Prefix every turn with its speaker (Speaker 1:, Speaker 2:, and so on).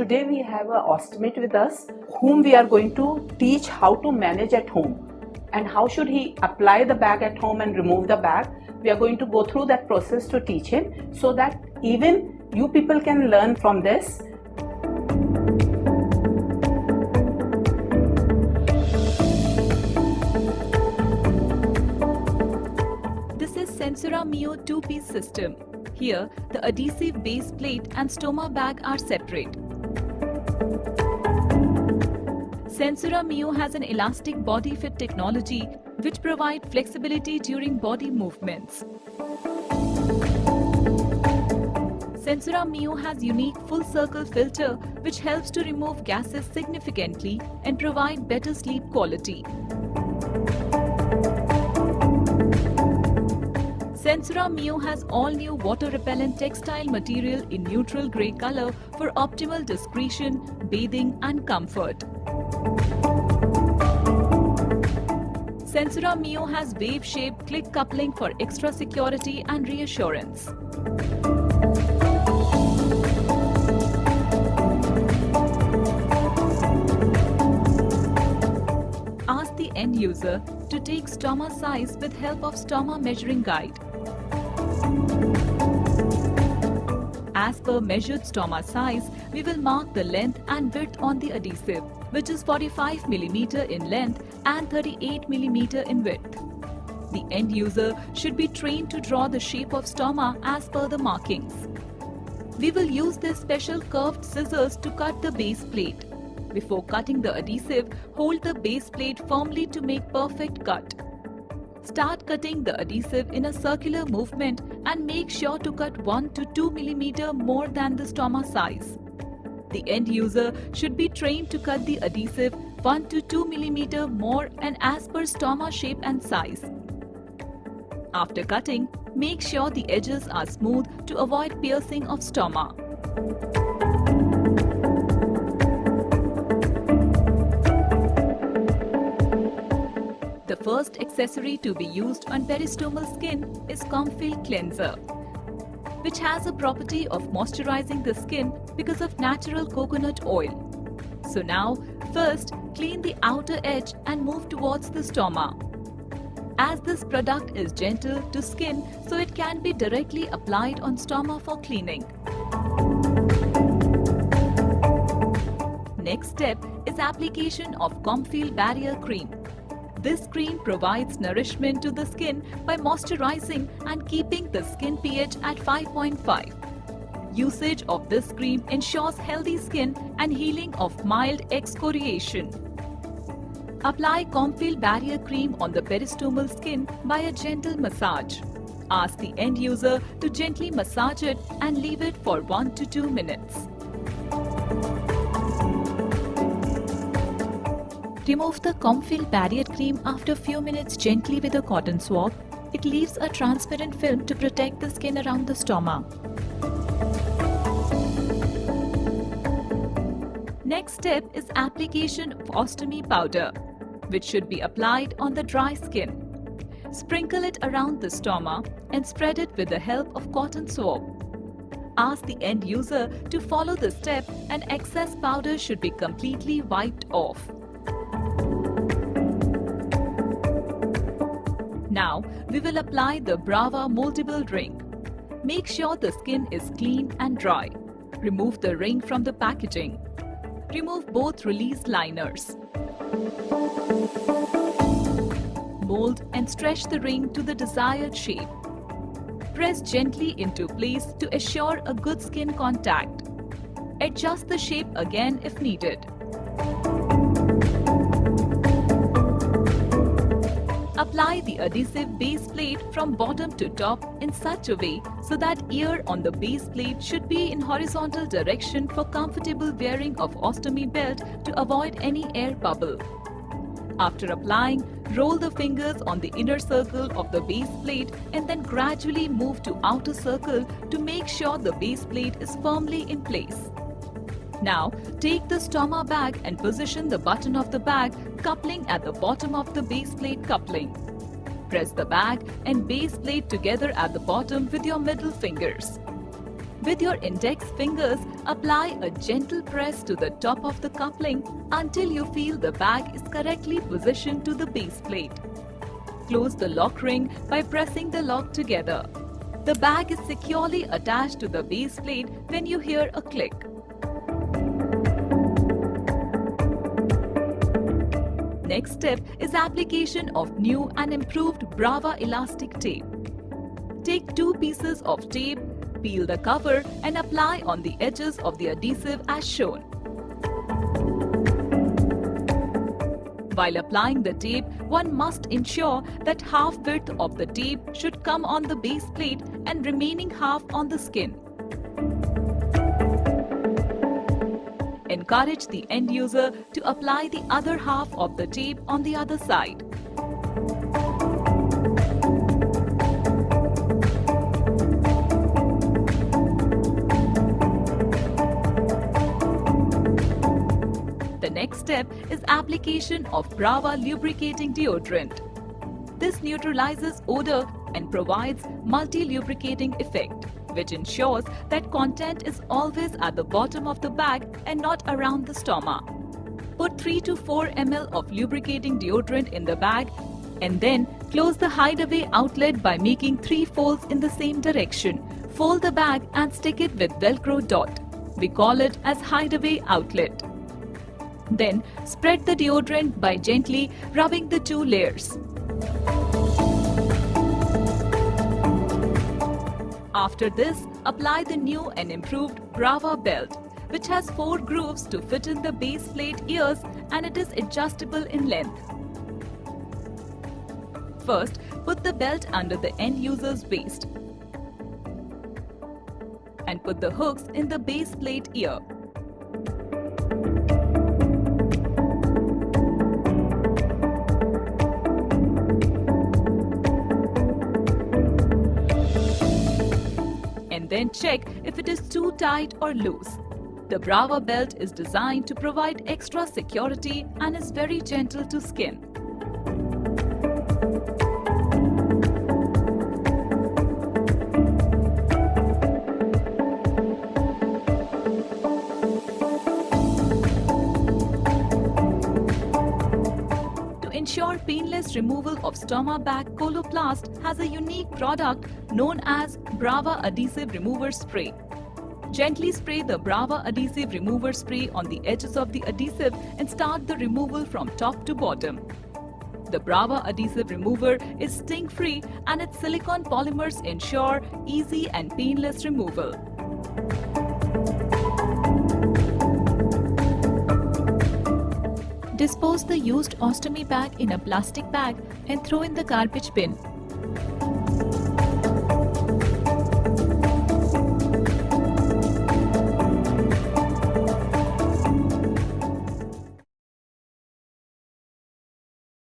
Speaker 1: today we have a ostomate with us whom we are going to teach how to manage at home and how should he apply the bag at home and remove the bag. We are going to go through that process to teach him so that even you people can learn from this.
Speaker 2: This is Sensura Mio 2-piece system. Here, the adhesive base plate and stoma bag are separate. Sensura Mio has an elastic body fit technology which provides flexibility during body movements. Sensura Mio has unique full circle filter which helps to remove gases significantly and provide better sleep quality. Sensura Mio has all-new water-repellent textile material in neutral grey color for optimal discretion, bathing and comfort. Sensura Mio has wave-shaped click coupling for extra security and reassurance. Ask the end user to take stoma size with help of stoma measuring guide. As per measured stoma size, we will mark the length and width on the adhesive, which is 45 mm in length and 38 mm in width. The end user should be trained to draw the shape of stoma as per the markings. We will use this special curved scissors to cut the base plate. Before cutting the adhesive, hold the base plate firmly to make perfect cut. Start cutting the adhesive in a circular movement and make sure to cut 1 to 2 mm more than the stoma size. The end user should be trained to cut the adhesive 1 to 2 mm more and as per stoma shape and size. After cutting, make sure the edges are smooth to avoid piercing of stoma. The first accessory to be used on peristomal skin is Comfeel Cleanser, which has a property of moisturizing the skin because of natural coconut oil. So now, first clean the outer edge and move towards the stoma. As this product is gentle to skin, so it can be directly applied on stoma for cleaning. Next step is application of Comfeel Barrier Cream. This cream provides nourishment to the skin by moisturizing and keeping the skin pH at 5.5. Usage of this cream ensures healthy skin and healing of mild excoriation. Apply Comfeel Barrier Cream on the peristomal skin by a gentle massage. Ask the end user to gently massage it and leave it for 1 to 2 minutes. Remove the Comfeel Barrier Cream after a few minutes gently with a cotton swab. It leaves a transparent film to protect the skin around the stoma. Next step is application of ostomy powder, which should be applied on the dry skin. Sprinkle it around the stoma and spread it with the help of cotton swab. Ask the end user to follow the step and excess powder should be completely wiped off. Now, we will apply the Brava moldable ring. Make sure the skin is clean and dry. Remove the ring from the packaging. Remove both release liners. Mold and stretch the ring to the desired shape. Press gently into place to assure a good skin contact. Adjust the shape again if needed. Apply the adhesive base plate from bottom to top in such a way so that ear on the base plate should be in horizontal direction for comfortable wearing of ostomy belt to avoid any air bubble. After applying, roll the fingers on the inner circle of the base plate and then gradually move to outer circle to make sure the base plate is firmly in place. Now, take the stoma bag and position the button of the bag coupling at the bottom of the base plate coupling. Press the bag and base plate together at the bottom with your middle fingers. With your index fingers, apply a gentle press to the top of the coupling until you feel the bag is correctly positioned to the base plate. Close the lock ring by pressing the lock together. The bag is securely attached to the base plate when you hear a click. Next step is application of new and improved Brava elastic tape. Take 2 pieces of tape, peel the cover and apply on the edges of the adhesive as shown. While applying the tape, one must ensure that half width of the tape should come on the base plate and remaining half on the skin. Encourage the end user to apply the other half of the tape on the other side. The next step is application of Brava lubricating deodorant. This neutralizes odor and provides multi-lubricating effect, which ensures that content is always at the bottom of the bag and not around the stoma. Put 3 to 4 ml of lubricating deodorant in the bag and then close the hideaway outlet by making 3 folds in the same direction. Fold the bag and stick it with Velcro dot. We call it as hideaway outlet. Then spread the deodorant by gently rubbing the 2 layers. After this, apply the new and improved Brava belt, which has 4 grooves to fit in the base plate ears and it is adjustable in length. First, put the belt under the end user's waist and put the hooks in the base plate ear. And then check if it is too tight or loose. The Brava belt is designed to provide extra security and is very gentle to skin. To ensure painless removal of stoma bag, Coloplast has a unique product known as Brava Adhesive Remover Spray. Gently spray the Brava Adhesive Remover Spray on the edges of the adhesive and start the removal from top to bottom. The Brava Adhesive Remover is sting-free and its silicone polymers ensure easy and painless removal. Dispose the used ostomy bag in a plastic bag and throw in the garbage bin.